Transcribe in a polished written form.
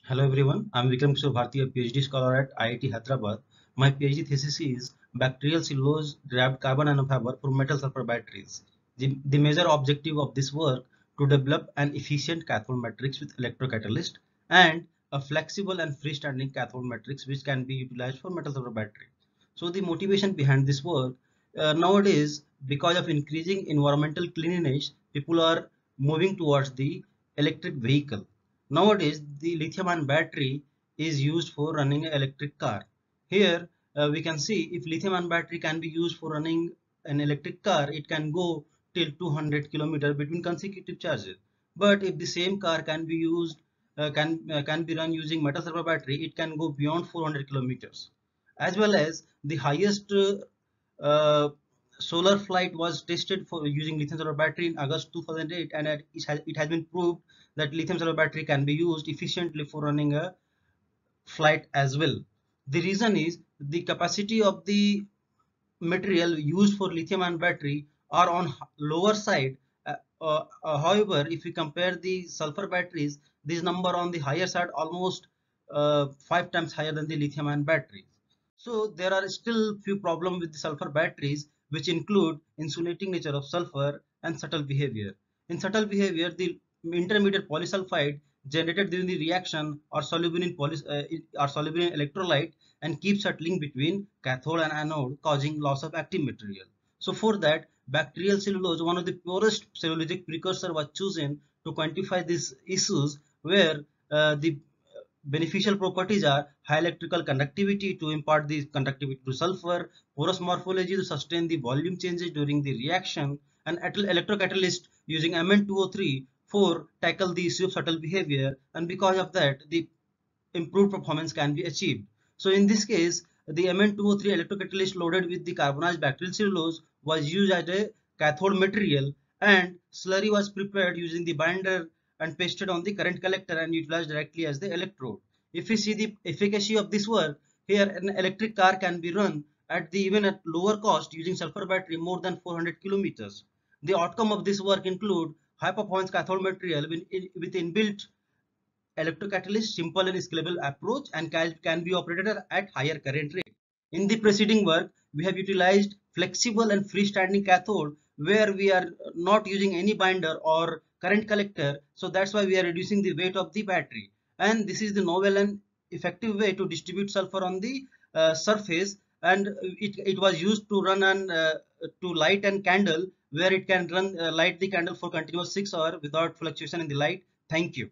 Hello everyone, I'm Vikram Kishore Bharti, a PhD scholar at IIT Hyderabad. My PhD thesis is bacterial cellulose derived carbon nanofiber for metal sulfur batteries. The major objective of this work to develop an efficient cathode matrix with electrocatalyst and a flexible and freestanding cathode matrix which can be utilized for metal sulfur battery. So the motivation behind this work nowadays, because of increasing environmental cleanliness, people are moving towards the electric vehicle. Nowadays, the lithium-ion battery is used for running an electric car. Here, we can see if lithium-ion battery can be used for running an electric car, it can go till 200 kilometers between consecutive charges. But if the same car can be used, can be run using metal sulfur battery, it can go beyond 400 kilometers. As well as the highest uh, solar flight was tested for using lithium sulfur battery in August 2008, and it has been proved that lithium sulfur battery can be used efficiently for running a flight as well. The reason is the capacity of the material used for lithium ion battery are on lower side. However, if we compare the sulfur batteries, this number on the higher side, almost 5 times higher than the lithium ion batteries. So there are still few problems with the sulfur batteries, which include insulating nature of sulfur and subtle behavior. In subtle behavior, the intermediate polysulfide generated during the reaction are soluble in electrolyte and keep settling between cathode and anode, causing loss of active material. So for that, bacterial cellulose, one of the purest cellulosic precursor, was chosen to quantify these issues, where the beneficial properties are high electrical conductivity to impart the conductivity to sulfur, porous morphology to sustain the volume changes during the reaction, and electrocatalyst using Mn2O3 for tackle the issue of subtle behavior, and because of that the improved performance can be achieved. So in this case, the Mn2O3 electrocatalyst loaded with the carbonized bacterial cellulose was used as a cathode material, and slurry was prepared using the binder and pasted on the current collector and utilized directly as the electrode. If we see the efficacy of this work, here an electric car can be run at the even at lower cost using sulfur battery more than 400 kilometers. The outcome of this work include high performance cathode material with inbuilt electrocatalyst, simple and scalable approach, and can be operated at higher current rate. In the preceding work, we have utilized flexible and freestanding cathode where we are not using any binder or current collector. So that's why we are reducing the weight of the battery. And this is the novel and effective way to distribute sulfur on the surface. And it was used to run to light and candle, where it can run light the candle for continuous 6 hours without fluctuation in the light. Thank you.